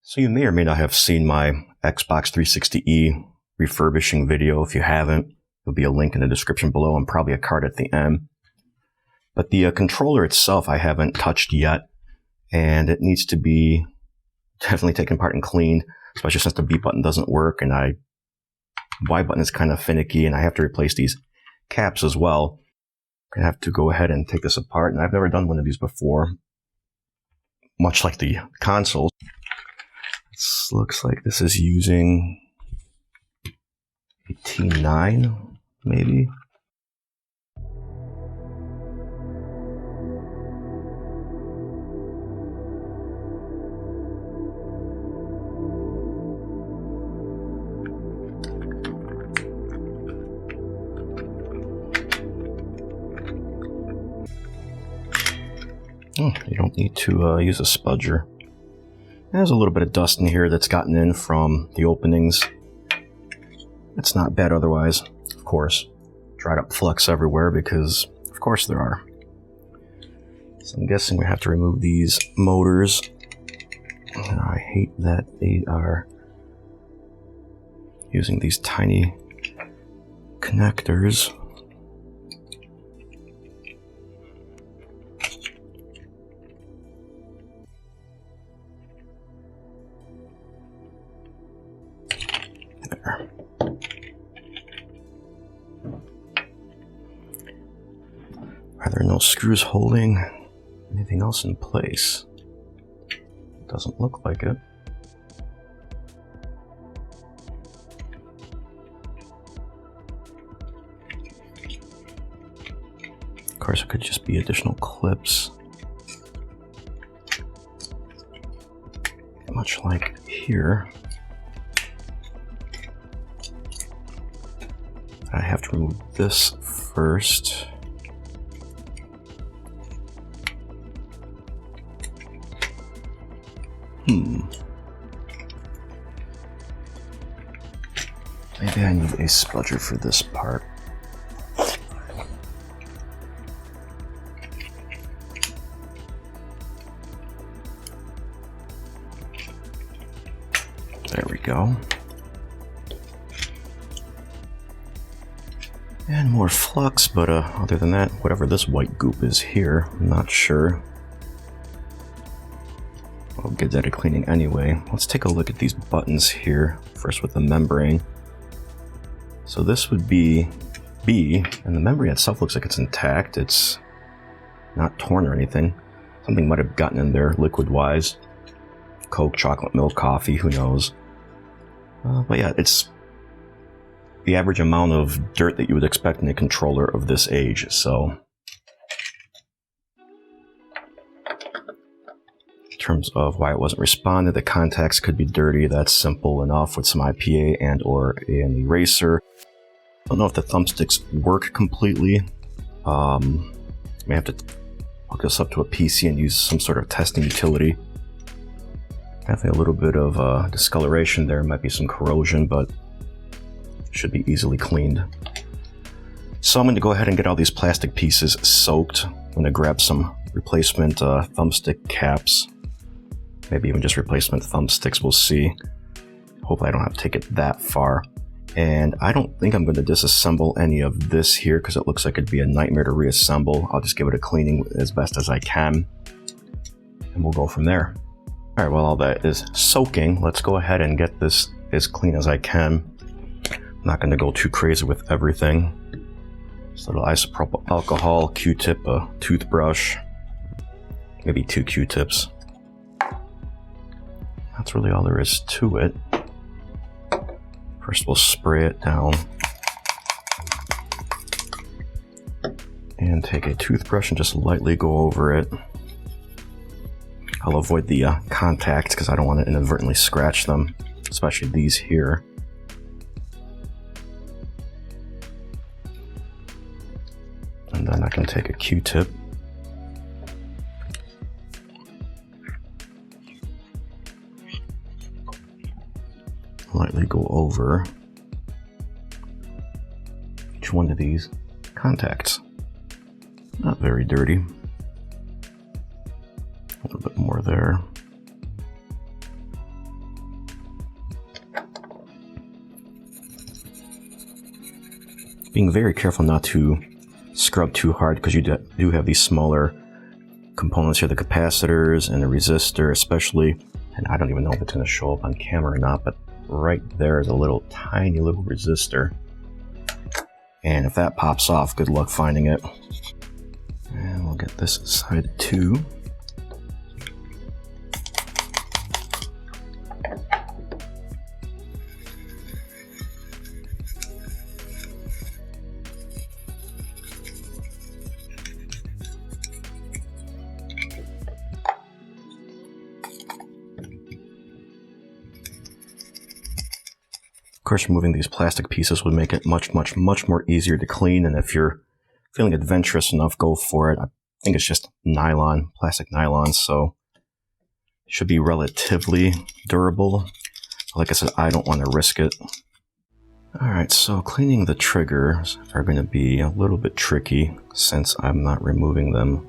So you may or may not have seen my Xbox 360e refurbishing video. If you haven't, there'll be a link in the description below and probably a card at the end. But the controller itself I haven't touched yet, and it needs to be definitely taken apart and cleaned, especially since the B button doesn't work and Y button is kind of finicky, and I have to replace these caps as well. I have to go ahead and take this apart, and I've never done one of these before, much like the consoles. This looks like this is using a T9, maybe. Oh, you don't need to use a spudger. There's a little bit of dust in here that's gotten in from the openings. It's not bad otherwise, of course. Dried up flux everywhere because, of course, there are. So I'm guessing we have to remove these motors. And I hate that they are using these tiny connectors. There. Are there no screws holding anything else in place? Doesn't look like it. Of course, it could just be additional clips. Much like here. I have to remove this first. Maybe I need a spudger for this part. There we go. And more flux, but other than that, whatever this white goop is here, I'm not sure. I'll get that a cleaning anyway. Let's take a look at these buttons here, first with the membrane. So this would be B, and the membrane itself looks like it's intact. It's not torn or anything. Something might have gotten in there liquid-wise. Coke, chocolate milk, coffee, who knows. But yeah, it's the average amount of dirt that you would expect in a controller of this age, so. In terms of why it wasn't responded, the contacts could be dirty. That's simple enough with some IPA and or an eraser. I don't know if the thumbsticks work completely. May have to hook this up to a PC and use some sort of testing utility. Definitely a little bit of discoloration there, might be some corrosion, but should be easily cleaned. So I'm going to go ahead and get all these plastic pieces soaked. I'm going to grab some replacement thumbstick caps. Maybe even just replacement thumbsticks, we'll see. Hopefully I don't have to take it that far. And I don't think I'm going to disassemble any of this here because it looks like it'd be a nightmare to reassemble. I'll just give it a cleaning as best as I can. And we'll go from there. Alright, while all that is soaking, let's go ahead and get this as clean as I can. I'm not going to go too crazy with everything. Just a little isopropyl alcohol, Q-tip, a toothbrush, maybe 2 Q-tips. That's really all there is to it. First we'll spray it down. And take a toothbrush and just lightly go over it. I'll avoid the contacts because I don't want to inadvertently scratch them, especially these here. And then I can take a Q-tip. Lightly go over each one of these contacts. Not very dirty. A little bit more there. being very careful not to scrub too hard because you do have these smaller components here, the capacitors and the resistor especially. And I don't even know if it's going to show up on camera or not, but right there is a little tiny little resistor. And if that pops off, good luck finding it. And we'll get this side too. Of course, removing these plastic pieces would make it much more easier to clean, and if you're feeling adventurous enough, go for it. I think it's just nylon, plastic nylon, so it should be relatively durable. Like I said, I don't want to risk it. Alright, so cleaning the triggers are going to be a little bit tricky since I'm not removing them.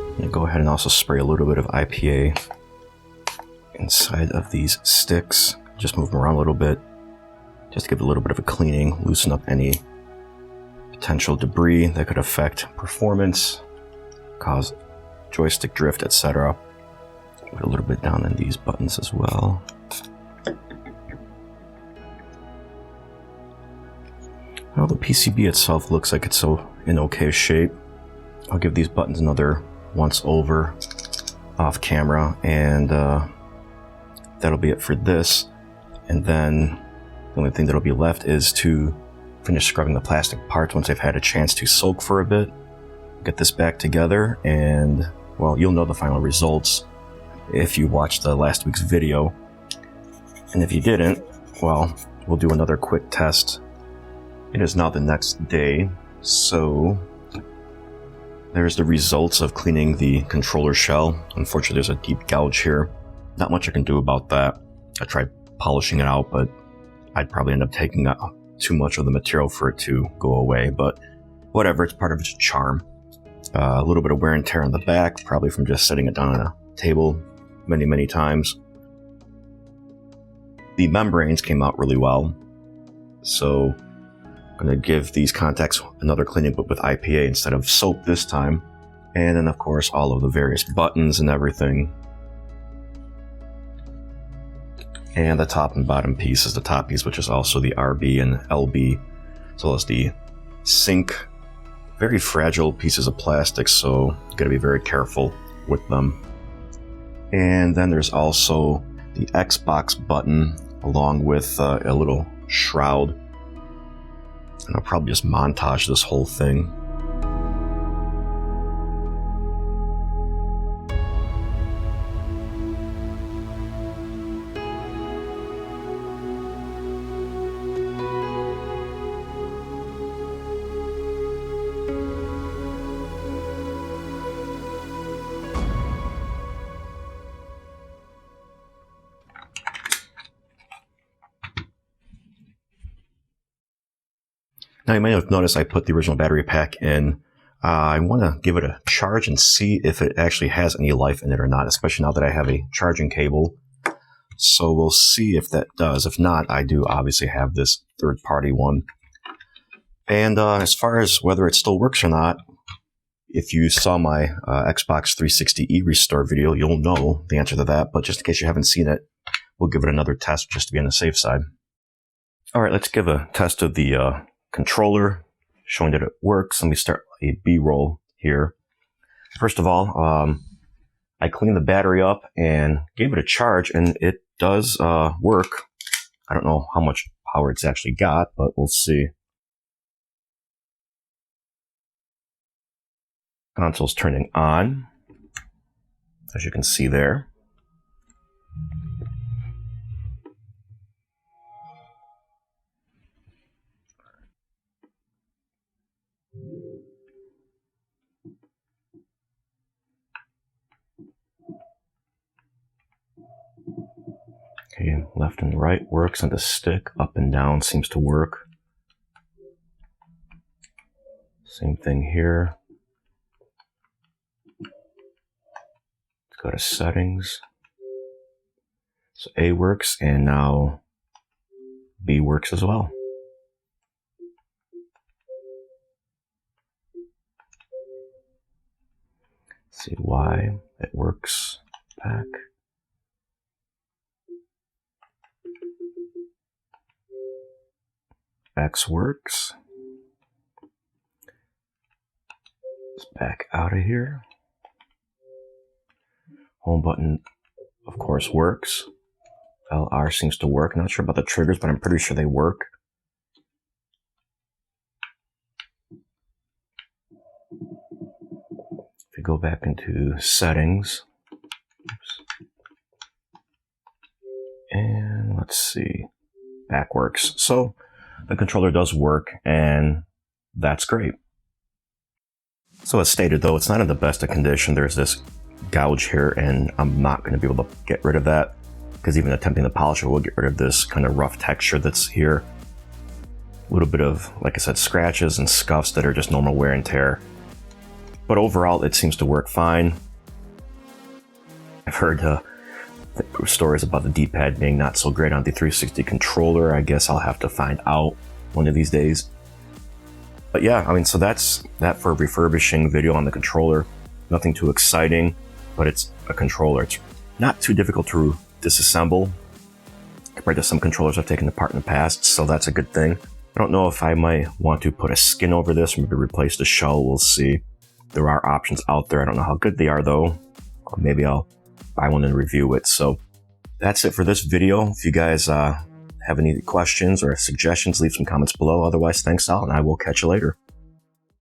I'm going to go ahead and also spray a little bit of IPA inside of these sticks. Just move them around a little bit, just to give it a little bit of a cleaning, loosen up any potential debris that could affect performance, cause joystick drift, etc. Put a little bit down in these buttons as well. Well, the PCB itself looks like it's in okay shape. I'll give these buttons another once over off camera, and that'll be it for this. And then the only thing that'll be left is to finish scrubbing the plastic parts once they've had a chance to soak for a bit. Get this back together, and well, you'll know the final results if you watched the last week's video. And if you didn't, well, we'll do another quick test. It is now the next day, so there's the results of cleaning the controller shell. Unfortunately, there's a deep gouge here. Not much I can do about that. I tried polishing it out, but I'd probably end up taking too much of the material for it to go away, but whatever, it's part of its charm. A little bit of wear and tear on the back, probably from just setting it down on a table many times. The membranes came out really well, so I'm going to give these contacts another cleaning, but with IPA instead of soap this time. And then, of course, all of the various buttons and everything. And the top and bottom piece is the top piece, which is also the RB and LB, as well as the sync. Very fragile pieces of plastic, so you got to be very careful with them. And then there's also the Xbox button, along with a little shroud. And I'll probably just montage this whole thing. Now you may have noticed I put the original battery pack in. I want to give it a charge and see if it actually has any life in it or not, especially now that I have a charging cable. So we'll see if that does. If not, I do obviously have this third-party one. And as far as whether it still works or not, if you saw my Xbox 360 restore video, you'll know the answer to that. But just in case you haven't seen it, we'll give it another test just to be on the safe side. All right, let's give a test of the controller, showing that it works. Let me start a B-roll here. First of all, I cleaned the battery up and gave it a charge, and it does work. I don't know how much power it's actually got, but we'll see. Console's turning on, as you can see there. Okay, left and right works, and the stick up and down seems to work. Same thing here. Let's go to settings. So A works, and now B works as well. Let's see Y, it works. Back. X works. Let's back out of here. Home button, of course, works. LR seems to work. Not sure about the triggers, but I'm pretty sure they work. If we go back into settings, and let's see, back works. So the controller does work, and that's great. So as stated, though, it's not in the best of condition. There's this gouge here, and I'm not going to be able to get rid of that, because even attempting to polish it will get rid of this kind of rough texture that's here. A little bit of, like I said, scratches and scuffs that are just normal wear and tear. But overall, it seems to work fine. I've heard stories about the D-pad being not so great on the 360 controller. I guess I'll have to find out one of these days. But yeah, I mean, so that's that for a refurbishing video on the controller. Nothing too exciting, but it's a controller. It's not too difficult to disassemble compared to some controllers I've taken apart in the past, so that's a good thing. I don't know if I might want to put a skin over this, maybe replace the shell. We'll see. There are options out there. I don't know how good they are, though. Or maybe I'll buy one and review it. So that's it for this video. If you guys have any questions or suggestions, leave some comments below. Otherwise, thanks all, and I will catch you later.